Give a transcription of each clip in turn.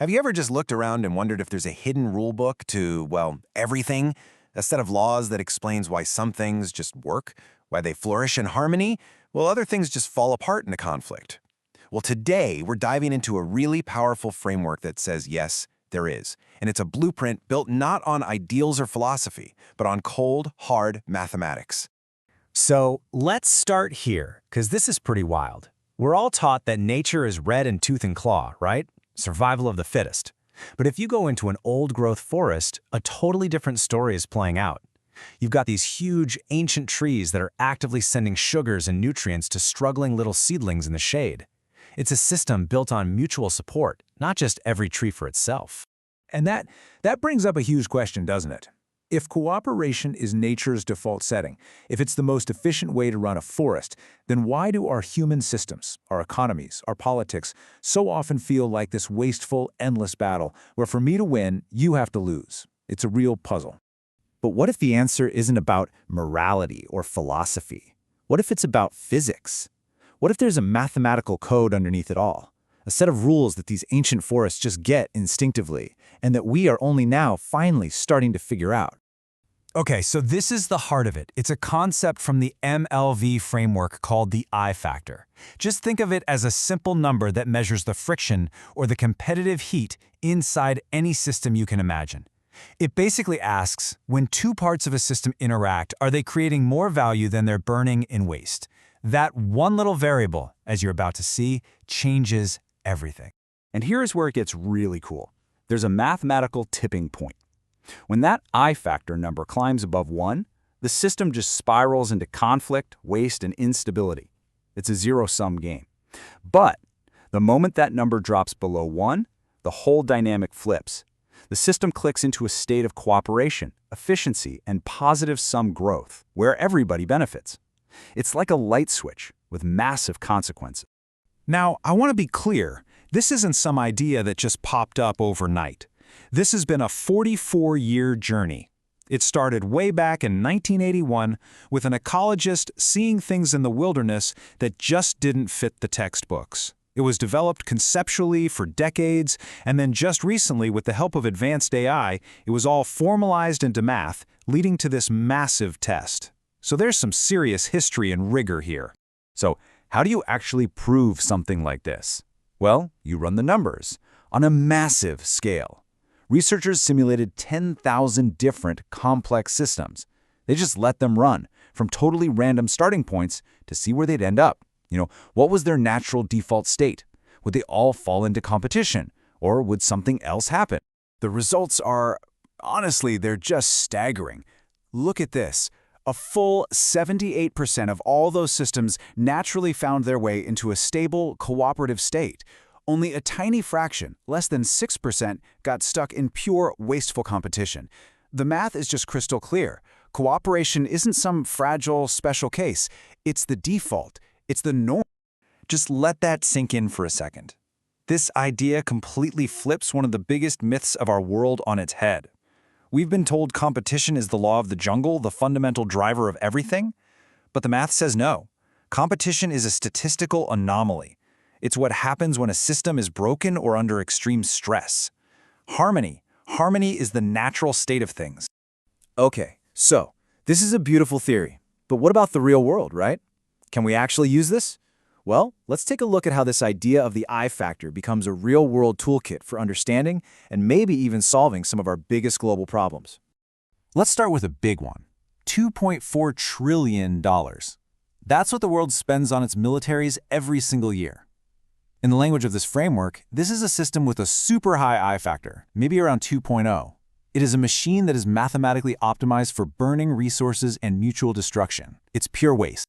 Have you ever just looked around and wondered if there's a hidden rule book to, well, everything? A set of laws that explains why some things just work, why they flourish in harmony, while other things just fall apart in a conflict? Well, today we're diving into a really powerful framework that says yes, there is. And it's a blueprint built not on ideals or philosophy, but on cold, hard mathematics. So let's start here, because this is pretty wild. We're all taught that nature is red in tooth and claw, right? Survival of the fittest. But if you go into an old-growth forest, a totally different story is playing out. You've got these huge, ancient trees that are actively sending sugars and nutrients to struggling little seedlings in the shade. It's a system built on mutual support, not just every tree for itself. And that brings up a huge question, doesn't it? If cooperation is nature's default setting, if it's the most efficient way to run a forest, then why do our human systems, our economies, our politics, so often feel like this wasteful, endless battle where for me to win, you have to lose? It's a real puzzle. But what if the answer isn't about morality or philosophy? What if it's about physics? What if there's a mathematical code underneath it all? A set of rules that these ancient forests just get instinctively, and that we are only now finally starting to figure out. Okay, so this is the heart of it. It's a concept from the MELV framework called the I factor. Just think of it as a simple number that measures the friction or the competitive heat inside any system you can imagine. It basically asks, when two parts of a system interact, are they creating more value than they're burning in waste? That one little variable, as you're about to see, changes everything. And here's where it gets really cool. There's a mathematical tipping point. When that I factor number climbs above 1, the system just spirals into conflict, waste, and instability. It's a zero-sum game. But the moment that number drops below 1, the whole dynamic flips. The system clicks into a state of cooperation, efficiency, and positive sum growth, where everybody benefits. It's like a light switch with massive consequences. Now, I want to be clear. This isn't some idea that just popped up overnight. This has been a 44-year journey. It started way back in 1981 with an ecologist seeing things in the wilderness that just didn't fit the textbooks. It was developed conceptually for decades, and then just recently, with the help of advanced AI, it was all formalized into math, leading to this massive test. So there's some serious history and rigor here. So how do you actually prove something like this? Well, you run the numbers on a massive scale. Researchers simulated 10,000 different complex systems. They just let them run from totally random starting points to see where they'd end up. What was their natural default state? Would they all fall into competition, or would something else happen? The results are, honestly, they're just staggering. Look at this. A full 78% of all those systems naturally found their way into a stable, cooperative state. Only a tiny fraction, less than 6%, got stuck in pure, wasteful competition. The math is just crystal clear. Cooperation isn't some fragile, special case. It's the default. It's the norm. Just let that sink in for a second. This idea completely flips one of the biggest myths of our world on its head. We've been told competition is the law of the jungle, the fundamental driver of everything. But the math says no. Competition is a statistical anomaly. It's what happens when a system is broken or under extreme stress. Harmony is the natural state of things. Okay, so this is a beautiful theory. But what about the real world, right? Can we actually use this? Well, let's take a look at how this idea of the I factor becomes a real-world toolkit for understanding and maybe even solving some of our biggest global problems. Let's start with a big one. $2.4 trillion. That's what the world spends on its militaries every single year. In the language of this framework, this is a system with a super high I factor, maybe around 2.0. It is a machine that is mathematically optimized for burning resources and mutual destruction. It's pure waste.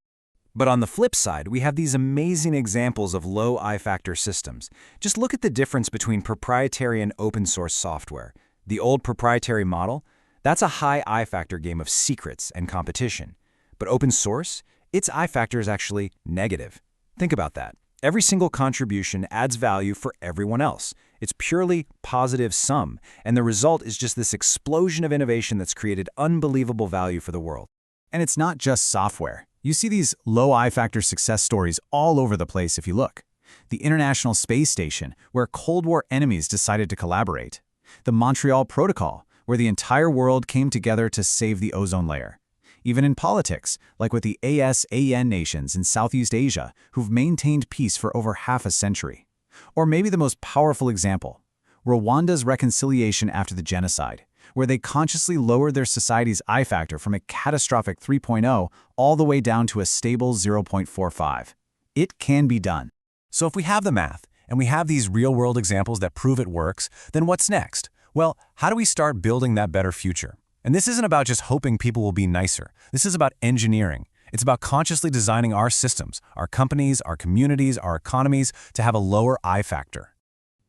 But on the flip side, we have these amazing examples of low I factor systems. Just look at the difference between proprietary and open source software. The old proprietary model, that's a high I factor game of secrets and competition. But open source, its I factor is actually negative. Think about that. Every single contribution adds value for everyone else. It's purely positive sum, and the result is just this explosion of innovation that's created unbelievable value for the world. And it's not just software. You see these low I factor success stories all over the place if you look. The International Space Station, where Cold War enemies decided to collaborate. The Montreal Protocol, where the entire world came together to save the ozone layer. Even in politics, like with the ASEAN nations in Southeast Asia, who've maintained peace for over half a century. Or maybe the most powerful example, Rwanda's reconciliation after the genocide, where they consciously lowered their society's I factor from a catastrophic 3.0 all the way down to a stable 0.45. It can be done. So if we have the math, and we have these real-world examples that prove it works, then what's next? Well, how do we start building that better future? And this isn't about just hoping people will be nicer. This is about engineering. It's about consciously designing our systems, our companies, our communities, our economies to have a lower I factor.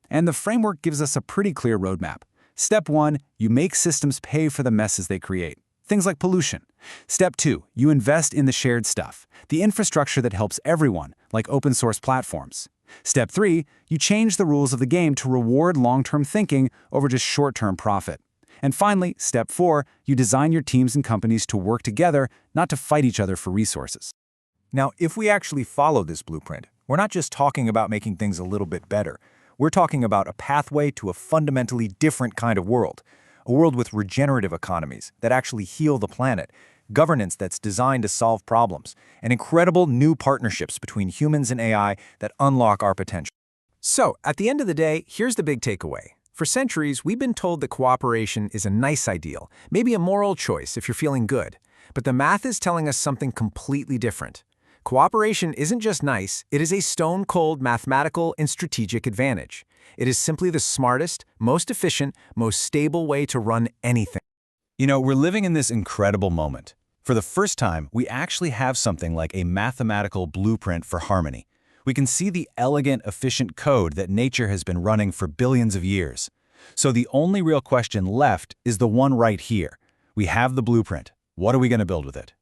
And the framework gives us a pretty clear roadmap. Step 1, you make systems pay for the messes they create. Things like pollution. Step 2, you invest in the shared stuff, the infrastructure that helps everyone, like open source platforms. Step 3, you change the rules of the game to reward long-term thinking over just short-term profit. And finally, step 4, you design your teams and companies to work together, not to fight each other for resources. Now, if we actually follow this blueprint, we're not just talking about making things a little bit better. We're talking about a pathway to a fundamentally different kind of world, a world with regenerative economies that actually heal the planet, governance that's designed to solve problems, and incredible new partnerships between humans and AI that unlock our potential. So, at the end of the day, here's the big takeaway. For centuries, we've been told that cooperation is a nice ideal, maybe a moral choice if you're feeling good. But the math is telling us something completely different. Cooperation isn't just nice, it is a stone-cold mathematical and strategic advantage. It is simply the smartest, most efficient, most stable way to run anything. You know, we're living in this incredible moment. For the first time, we actually have something like a mathematical blueprint for harmony. We can see the elegant, efficient code that nature has been running for billions of years. So the only real question left is the one right here. We have the blueprint. What are we going to build with it?